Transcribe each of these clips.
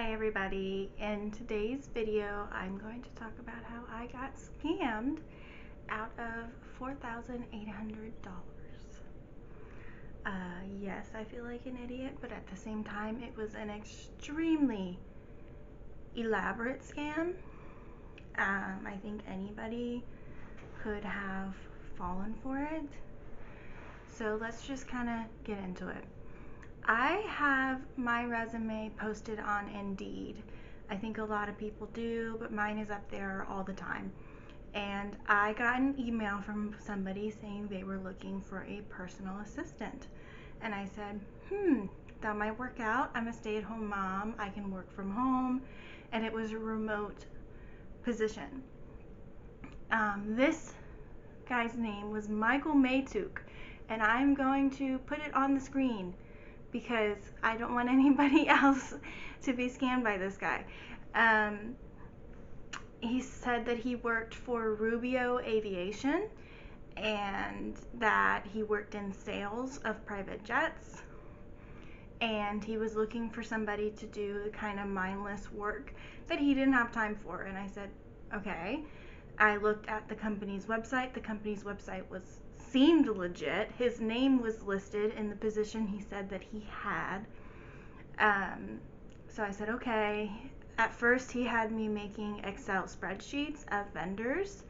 Hi everybody. In today's video, I'm going to talk about how I got scammed out of $4,800. Yes, I feel like an idiot, but at the same time, it was an extremely elaborate scam. I think anybody could have fallen for it. So let's just kind of get into it. I have my resume posted on Indeed. I think a lot of people do, but mine is up there all the time. And I got an email from somebody saying they were looking for a personal assistant. And I said, that might work out. I'm a stay-at-home mom. I can work from home. And it was a remote position. This guy's name was Michael Maytuk. And I'm going to put it on the screen because I don't want anybody else to be scammed by this guy. He said that he worked for Rubio Aviation and that he worked in sales of private jets, and he was looking for somebody to do the kind of mindless work that he didn't have time for. And I said, okay. I looked at the company's website. The company's website seemed legit. His name was listed in the position he said that he had. So I said, okay. At first, he had me making Excel spreadsheets of vendors.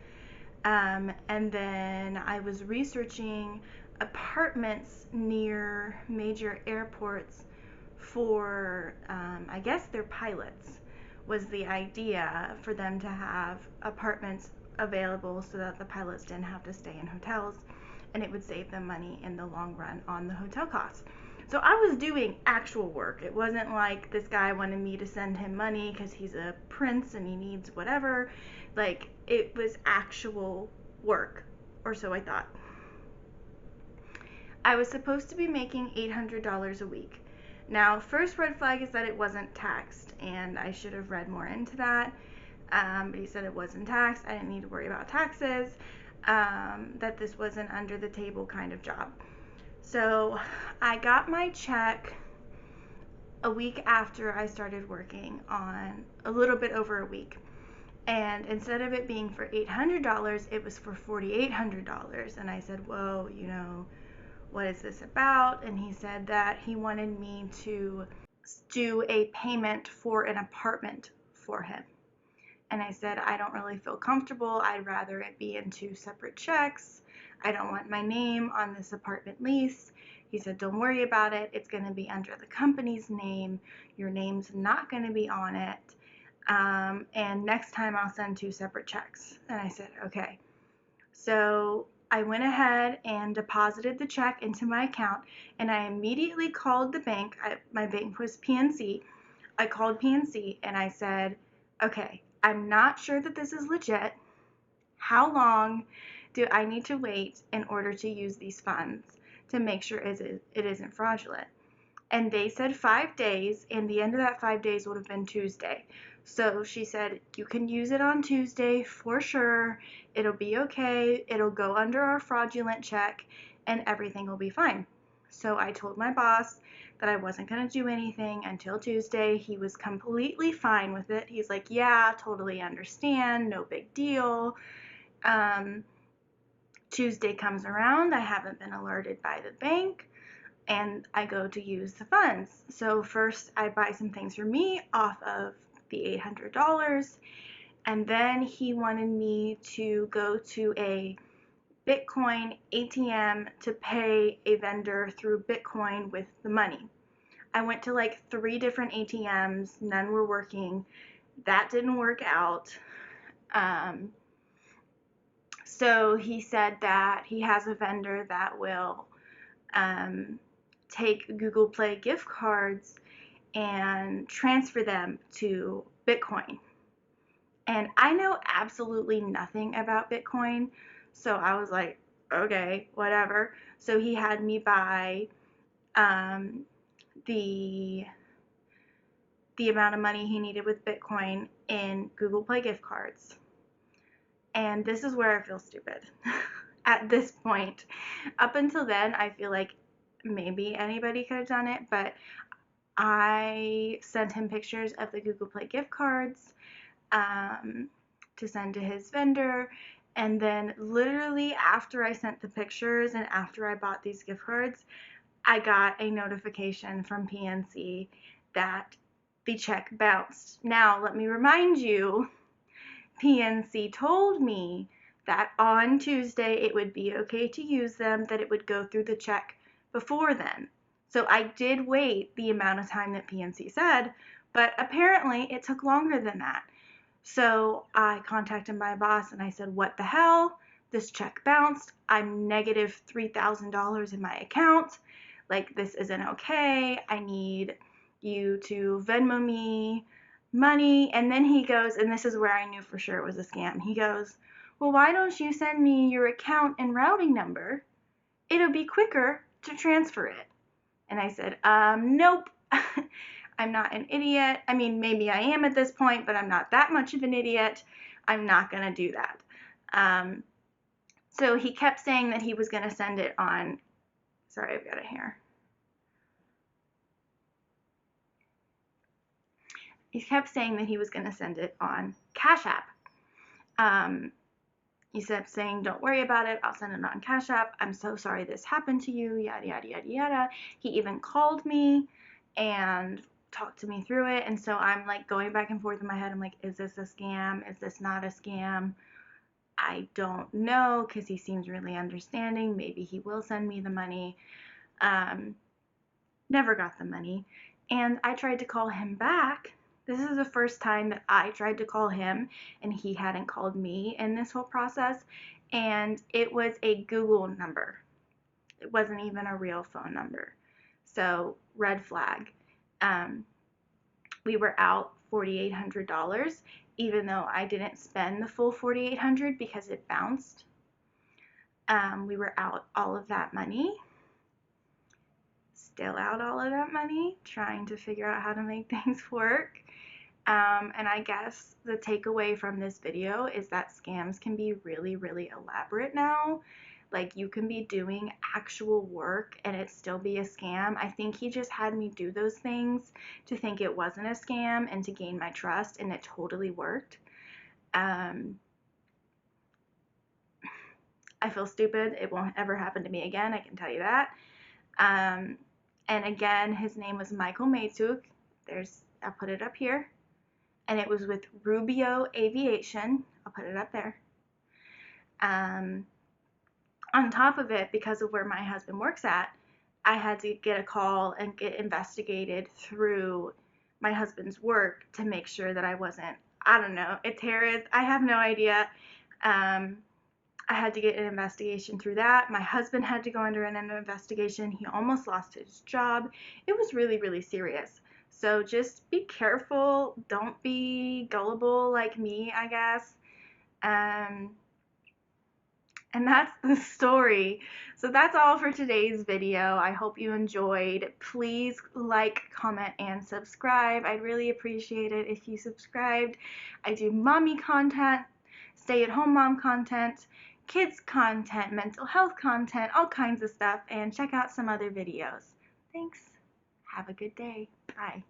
And then I was researching apartments near major airports for, I guess, their pilots. Was the idea for them to have apartments available so that the pilots didn't have to stay in hotels, and it would save them money in the long run on the hotel costs. So I was doing actual work. It wasn't like this guy wanted me to send him money because he's a prince and he needs whatever. Like, it was actual work, or so I thought. I was supposed to be making $800 a week. Now, first red flag is that it wasn't taxed, and I should have read more into that. But he said it wasn't taxed. I didn't need to worry about taxes. That this was an under the table kind of job. So I got my check a week after I started working, on a little bit over a week. And instead of it being for $800, it was for $4,800. And I said, whoa, what is this about? And he said that he wanted me to do a payment for an apartment for him. And I said, I don't really feel comfortable. I'd rather it be in 2 separate checks. I don't want my name on this apartment lease. He said, don't worry about it. It's going to be under the company's name. Your name's not going to be on it. And next time I'll send 2 separate checks. And I said, okay. So I went ahead and deposited the check into my account, and I immediately called the bank. My bank was PNC. I called PNC and I said, okay, I'm not sure that this is legit. How long do I need to wait in order to use these funds to make sure it isn't fraudulent? And they said 5 days, and the end of that 5 days would have been Tuesday. So she said, you can use it on Tuesday for sure. It'll be okay. It'll go under our fraudulent check, and everything will be fine. So I told my boss that I wasn't going to do anything until Tuesday. He was completely fine with it. He's like, yeah, totally understand. No big deal. Tuesday comes around. I haven't been alerted by the bank, and I go to use the funds. So first I buy some things for me off of the $800, and then he wanted me to go to a Bitcoin ATM to pay a vendor through Bitcoin with the money. I went to like 3 different ATMs. None were working. That didn't work out. So he said that he has a vendor that will take Google Play gift cards and transfer them to Bitcoin. And I know absolutely nothing about Bitcoin, so I was like, okay, whatever. So he had me buy the amount of money he needed with Bitcoin in Google Play gift cards. And this is where I feel stupid at this point. Up until then, I feel like maybe anybody could have done it, but I sent him pictures of the Google Play gift cards to send to his vendor. And then literally after I sent the pictures and after I bought these gift cards, I got a notification from PNC that the check bounced. Now, let me remind you, PNC told me that on Tuesday it would be okay to use them, that it would go through the check before then. So I did wait the amount of time that PNC said, but apparently it took longer than that. So I contacted my boss and I said, what the hell? This check bounced. I'm negative $3,000 in my account. Like, this isn't okay. I need you to Venmo me money. And then he goes, and this is where I knew for sure it was a scam. He goes, well, why don't you send me your account and routing number? It'll be quicker to transfer it. And I said, nope. I'm not an idiot. I mean, maybe I am at this point, but I'm not that much of an idiot. I'm not going to do that. So he kept saying that he was going to send it on, sorry, I've got it here. He kept saying that he was going to send it on Cash App. He kept saying, don't worry about it. I'll send it on Cash App. I'm so sorry this happened to you, yada, yada, yada, yada. He even called me and talked to me through it. And so I'm like going back and forth in my head. I'm like, is this a scam? Is this not a scam? I don't know, because he seems really understanding. Maybe he will send me the money. Never got the money. And I tried to call him back. This is the first time that I tried to call him and he hadn't called me in this whole process. And it was a Google number. It wasn't even a real phone number. So, red flag. We were out $4,800, even though I didn't spend the full $4,800 because it bounced. We were out all of that money. Still out all of that money, trying to figure out how to make things work. And I guess the takeaway from this video is that scams can be really, really elaborate now. Like, you can be doing actual work and it still be a scam. I think he just had me do those things to think it wasn't a scam and to gain my trust, and it totally worked. I feel stupid. It won't ever happen to me again, I can tell you that. And again, his name was Michael Maytuk. I'll put it up here. And it was with Rubio Aviation. I'll put it up there. On top of it, because of where my husband works at, I had to get a call and get investigated through my husband's work to make sure that I wasn't, I don't know, a terrorist. I have no idea. I had to get an investigation through that. My husband had to go under an investigation. He almost lost his job. It was really, really serious. So just be careful. Don't be gullible like me, I guess. And that's the story. So that's all for today's video. I hope you enjoyed. Please like, comment, and subscribe. I'd really appreciate it if you subscribed. I do mommy content, stay-at-home mom content, kids content, mental health content, all kinds of stuff, and check out some other videos. Thanks. Have a good day. Bye.